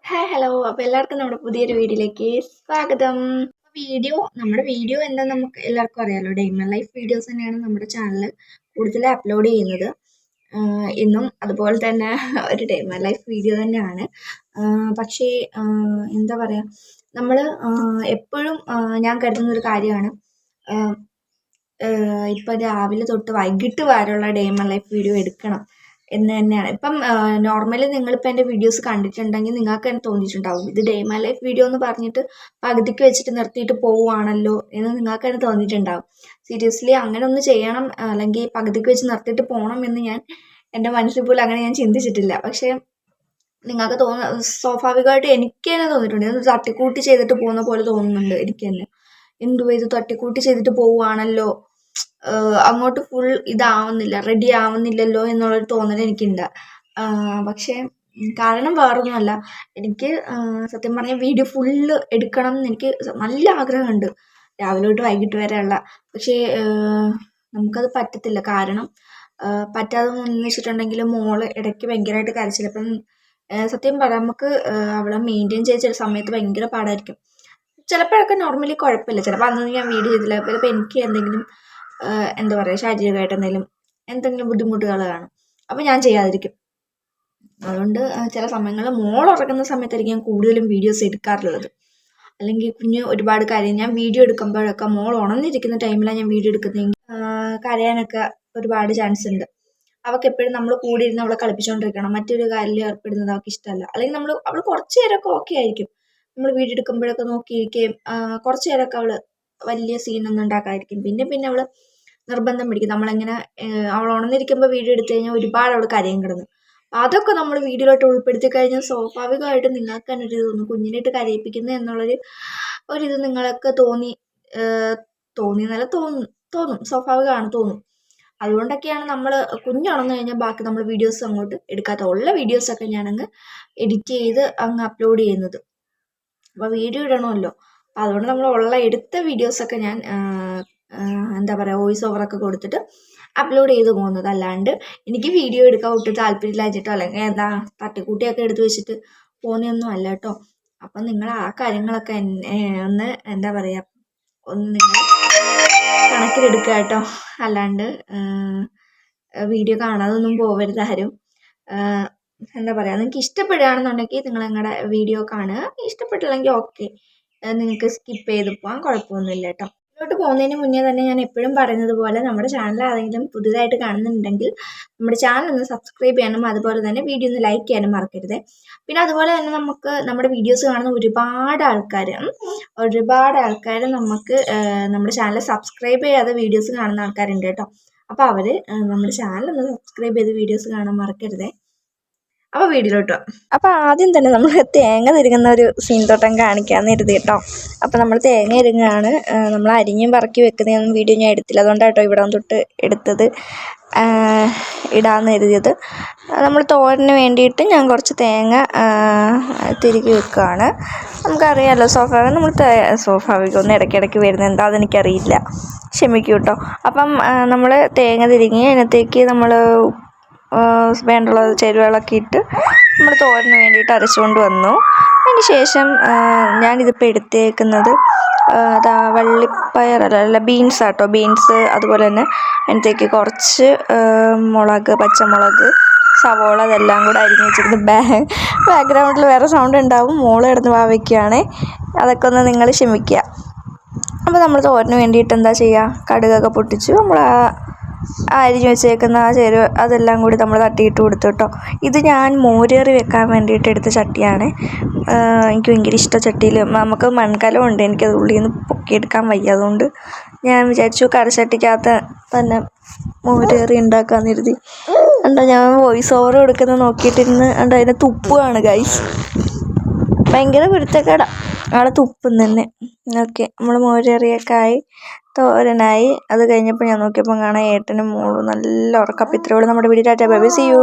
Hi hello. അപ്പോൾ എല്ലാവർക്കും നമ്മുടെ പുതിയൊരു വീഡിയോയിലേക്ക് സ്വാഗതം. നമ്മുടെ വീഡിയോ എന്താ നമുക്ക് എല്ലാവർക്കും അറിയാമല്ലോ. Day in my life videos തന്നെയാണ് നമ്മുടെ ചാനൽ കൂടുതൽ അപ്ലോഡ് ചെയ്യുന്നത്. ഇന്നും അതുപോലെ തന്നെ ഒരു day in my life video തന്നെയാണ്. പക്ഷേ എന്താ പറയുക, നമ്മൾ എപ്പോഴും ഞാൻ കരുതുന്നൊരു കാര്യമാണ്, ഇപ്പം രാവിലെ തൊട്ട് വൈകിട്ട് വരെയുള്ള day in my life video എടുക്കണം എന്ന് തന്നെയാണ്. ഇപ്പം നോർമലി നിങ്ങളിപ്പോൾ എൻ്റെ വീഡിയോസ് കണ്ടിട്ടുണ്ടെങ്കിൽ നിങ്ങൾക്ക് തന്നെ തോന്നിയിട്ടുണ്ടാവും, ഇത് ഡേ മൈ ലൈഫ് വീഡിയോ എന്ന് പറഞ്ഞിട്ട് പകുതിക്ക് വെച്ചിട്ട് നിർത്തിയിട്ട് പോവുകയാണല്ലോ എന്ന് നിങ്ങൾക്ക് തന്നെ തോന്നിയിട്ടുണ്ടാവും. സീരിയസ്ലി അങ്ങനെ ഒന്ന് ചെയ്യണം, അല്ലെങ്കിൽ പകുതിക്ക് വെച്ച് നിർത്തിയിട്ട് പോകണം എന്ന് ഞാൻ എൻ്റെ മനസ്സിൽ പോലും അങ്ങനെ ഞാൻ ചിന്തിച്ചിട്ടില്ല. പക്ഷേ നിങ്ങൾക്ക് സ്വാഭാവികമായിട്ട് എനിക്ക് തന്നെ തോന്നിയിട്ടുണ്ട്, ഇത് തട്ടിക്കൂട്ടി ചെയ്തിട്ട് പോകുന്ന പോലെ തോന്നുന്നുണ്ട് എനിക്ക് തന്നെ. എന്തുവാ ഇത് തട്ടിക്കൂട്ടി ചെയ്തിട്ട് പോവുകയാണല്ലോ, അങ്ങോട്ട് ഫുൾ ഇതാവുന്നില്ല, റെഡി ആവുന്നില്ലല്ലോ എന്നുള്ളൊരു തോന്നൽ എനിക്കുണ്ട്. പക്ഷേ കാരണം വേറൊന്നുമല്ല, എനിക്ക് സത്യം പറഞ്ഞാൽ വീഡിയോ ഫുള്ള് എടുക്കണം എന്ന് എനിക്ക് നല്ല ആഗ്രഹമുണ്ട്, രാവിലെ തൊട്ട് വൈകിട്ട് വരെയുള്ള. പക്ഷേ നമുക്കത് പറ്റത്തില്ല. കാരണം പറ്റാതെ എന്ന് വെച്ചിട്ടുണ്ടെങ്കിൽ മോള് ഇടയ്ക്ക് ഭയങ്കരമായിട്ട് കരച്ചിൽ. അപ്പം സത്യം പറയാം, നമുക്ക് അവളെ മെയിൻറ്റെയിൻ ചെയ്ത് ചില സമയത്ത് ഭയങ്കര പാടായിരിക്കും. ചിലപ്പോഴൊക്കെ നോർമലി കുഴപ്പമില്ല, ചിലപ്പോൾ അന്നൊന്നും ഞാൻ വീഡിയോ ചെയ്തില്ല. ചിലപ്പോൾ എനിക്ക് എന്തെങ്കിലും എന്താ പറയുക, ശാരീരികമായിട്ട് എന്തെങ്കിലും ബുദ്ധിമുട്ടുകൾ കാണും, അപ്പോൾ ഞാൻ ചെയ്യാതിരിക്കും. അതുകൊണ്ട് ചില സമയങ്ങളിൽ മോൾ ഉറങ്ങുന്ന സമയത്തായിരിക്കും ഞാൻ കൂടുതലും വീഡിയോസ് എടുക്കാറുള്ളത്. അല്ലെങ്കിൽ കുഞ്ഞ് ഒരുപാട് കാര്യം ഞാൻ വീഡിയോ എടുക്കുമ്പോഴൊക്കെ മോൾ ഉണർന്നിരിക്കുന്ന ടൈമിലാണ് ഞാൻ വീഡിയോ എടുക്കുന്നതെങ്കിൽ കരയാനൊക്കെ ഒരുപാട് ചാൻസ് ഉണ്ട്. അവൾക്ക് എപ്പോഴും നമ്മൾ കൂടെ ഇരുന്ന് അവളെ കളിപ്പിച്ചുകൊണ്ടിരിക്കണം, മറ്റൊരു കാര്യത്തിൽ ഏർപ്പെടുന്നത് അവൾക്ക് ഇഷ്ടമല്ല. അല്ലെങ്കിൽ അവൾ കുറച്ച് നേരമൊക്കെ ഓക്കെ ആയിരിക്കും, നമ്മൾ വീഡിയോ എടുക്കുമ്പോഴൊക്കെ നോക്കിയിരിക്കുകയും കുറച്ച് നേരമൊക്കെ അവൾ വലിയ സീനൊന്നും ഉണ്ടാക്കാതിരിക്കും. പിന്നെ അവൾ നിർബന്ധം പിടിക്കും. നമ്മളെങ്ങനെ അവൾ ഉണർന്നിരിക്കുമ്പോൾ വീഡിയോ എടുത്തു കഴിഞ്ഞാൽ ഒരുപാട് അവൾ കരയും കിടന്നു. അതൊക്കെ നമ്മൾ വീഡിയോയിലോട്ട് ഉൾപ്പെടുത്തി കഴിഞ്ഞാൽ സ്വാഭാവികമായിട്ടും നിങ്ങൾക്ക് തന്നെ ഒരു ഇത് തോന്നും, കുഞ്ഞിനായിട്ട് കരയിപ്പിക്കുന്നത് ഒരിത് നിങ്ങൾക്ക് തോന്നിയെന്നല്ല തോന്നും, സ്വാഭാവികമാണ്, തോന്നും. അതുകൊണ്ടൊക്കെയാണ് നമ്മൾ കുഞ്ഞുണർന്നു കഴിഞ്ഞാൽ ബാക്കി നമ്മൾ വീഡിയോസ് അങ്ങോട്ട് എടുക്കാത്ത, ഉള്ള വീഡിയോസൊക്കെ ഞാനങ്ങ് എഡിറ്റ് ചെയ്ത് അങ്ങ് അപ്ലോഡ് ചെയ്യുന്നത്. അപ്പോൾ വീഡിയോ ഇടണമല്ലോ, അപ്പോൾ അതുകൊണ്ട് നമ്മൾ എടുത്ത വീഡിയോസൊക്കെ ഞാൻ എന്താ പറയുക, വോയിസ് ഓവറൊക്കെ കൊടുത്തിട്ട് അപ്ലോഡ് ചെയ്ത് പോകുന്നത്. അല്ലാണ്ട് എനിക്ക് വീഡിയോ എടുക്കാൻ ഒട്ടും താല്പര്യമില്ലാച്ചിട്ടോ അല്ലെങ്കിൽ തട്ടിക്കൂട്ടിയൊക്കെ എടുത്ത് വെച്ചിട്ട് പോകുന്നതൊന്നും അല്ല കേട്ടോ. അപ്പം നിങ്ങൾ ആ കാര്യങ്ങളൊക്കെ ഒന്ന് എന്താ പറയുക, ഒന്ന് നിങ്ങൾ കണക്കിലെടുക്കുക കേട്ടോ. അല്ലാണ്ട് വീഡിയോ കാണാതൊന്നും പോകരുത് ആരും. എന്താ പറയുക, നിങ്ങൾക്ക് ഇഷ്ടപ്പെടുകയാണെന്നുണ്ടെങ്കിൽ നിങ്ങൾ നിങ്ങളുടെ വീഡിയോ കാണുക, ഇഷ്ടപ്പെട്ടില്ലെങ്കിൽ ഓക്കെ, നിങ്ങൾക്ക് സ്കിപ്പ് ചെയ്ത് പോകാൻ കുഴപ്പമൊന്നുമില്ല കേട്ടോ. ഇതിലോട്ട് പോകുന്നതിന് മുന്നേ തന്നെ ഞാൻ എപ്പോഴും പറയുന്നത് പോലെ, നമ്മുടെ ചാനൽ ആരെങ്കിലും പുതുതായിട്ട് കാണുന്നുണ്ടെങ്കിൽ നമ്മുടെ ചാനൽ ഒന്ന് സബ്സ്ക്രൈബ് ചെയ്യാനും അതുപോലെ തന്നെ വീഡിയോ ഒന്ന് ലൈക്ക് ചെയ്യാനും മറക്കരുത്. പിന്നെ അതുപോലെ തന്നെ നമുക്ക് നമ്മുടെ വീഡിയോസ് കാണുന്ന ഒരുപാട് ആൾക്കാർ നമുക്ക് നമ്മുടെ ചാനൽ സബ്സ്ക്രൈബ് ചെയ്യാതെ വീഡിയോസ് കാണുന്ന ആൾക്കാരുണ്ട് കേട്ടോ. അപ്പോൾ അവർ നമ്മുടെ ചാനൽ ഒന്ന് സബ്സ്ക്രൈബ് ചെയ്ത് വീഡിയോസ് കാണാൻ മറക്കരുതേ. അപ്പോൾ വീഡിയോയിലോട്ട് അപ്പോൾ ആദ്യം തന്നെ നമ്മൾ തേങ്ങ തിരുകുന്ന ഒരു സീൻ തൊട്ടം കാണിക്കാമെന്ന് കരുതി കേട്ടോ. അപ്പോൾ നമ്മൾ തേങ്ങ തിരുങ്ങാണ്, നമ്മൾ അരിഞ്ഞും പറക്കി വെക്കുന്നതൊന്നും വീഡിയോ ഞാൻ എടുത്തില്ല, അതുകൊണ്ടാണ് കേട്ടോ ഇവിടെ തൊട്ട് എടുത്തത് ഇടാമെന്ന് കരുതിയത്. നമ്മൾ തോരന് വേണ്ടിയിട്ട് ഞാൻ കുറച്ച് തേങ്ങ തിരുകി വെക്കുകയാണ്. നമുക്കറിയാമല്ലോ സ്വാഭാവികമൊന്നും ഇടയ്ക്കിടയ്ക്ക് വരുന്നത് എന്താ അതെനിക്കറിയില്ല, ക്ഷമിക്കൂ കേട്ടോ. അപ്പം നമ്മൾ തേങ്ങ തിരുങ്ങി അതിനകത്തേക്ക് നമ്മൾ വേണ്ടുള്ള ചേരുവകളൊക്കെ ഇട്ട് നമ്മൾ തോരന് വേണ്ടിയിട്ട് അരച്ചുകൊണ്ട് വന്നു. അതിന് ശേഷം ഞാനിതിപ്പോൾ എടുത്തേക്കുന്നത് വള്ളിപ്പയറല്ല ബീൻസ് ആട്ടോ, ബീൻസ്. അതുപോലെ തന്നെ അതിനകത്തേക്ക് കുറച്ച് മുളക്, പച്ചമുളക്, സവോള, അതെല്ലാം കൂടെ അരിഞ്ഞ് വെച്ചിരുന്നു. ബാക്ക്ഗ്രൗണ്ടിൽ വേറെ സൗണ്ട് ഉണ്ടാവും, മോള് കിടന്ന് വയ്ക്കുകയാണേ, അതൊക്കെ ഒന്ന് നിങ്ങൾ ക്ഷമിക്കുക. അപ്പോൾ നമ്മൾ തോരന് വേണ്ടിയിട്ട് എന്താ ചെയ്യുക, കടുകൊക്കെ പൊട്ടിച്ചു നമ്മൾ അരിഞ്ഞ് വെച്ചേക്കുന്ന ചേരുവ അതെല്ലാം കൂടി നമ്മൾ തട്ടിയിട്ട് കൊടുത്തു കേട്ടോ. ഇത് ഞാൻ മോരേറി വെക്കാൻ വേണ്ടിയിട്ട് എടുത്ത ചട്ടിയാണ്, എനിക്ക് ഭയങ്കര ഇഷ്ടം ചട്ടിയിൽ. നമുക്ക് മൺകലം ഉണ്ട്, എനിക്കത് ഉള്ളിൽ നിന്ന് പൊക്കിയെടുക്കാൻ വയ്യ, അതുകൊണ്ട് ഞാൻ വിചാരിച്ചു കറിച്ചട്ടിക്കകത്ത് തന്നെ മോരേറി ഉണ്ടാക്കാമെന്ന് കരുതി. ഞാൻ വോയിസ് ഓവർ കൊടുക്കുന്നത് നോക്കിയിട്ടിരുന്ന് അതിനെ തുപ്പുകയാണ് ഗൈസ്, ഭയങ്കര കുരുത്തക്കേട ആളെ തുപ്പും തന്നെ. ഓക്കെ, നമ്മൾ മോരേറിയൊക്കെ ആയി, തോരനായി. അത് കഴിഞ്ഞപ്പോൾ ഞാൻ നോക്കിയപ്പോൾ കാണാം ഏട്ടനും മോളും നല്ല ഉറക്കം. അപ്പോൾ ഇത്രയേ ഉള്ളൂ നമ്മുടെ video. Tata bye bye, see U.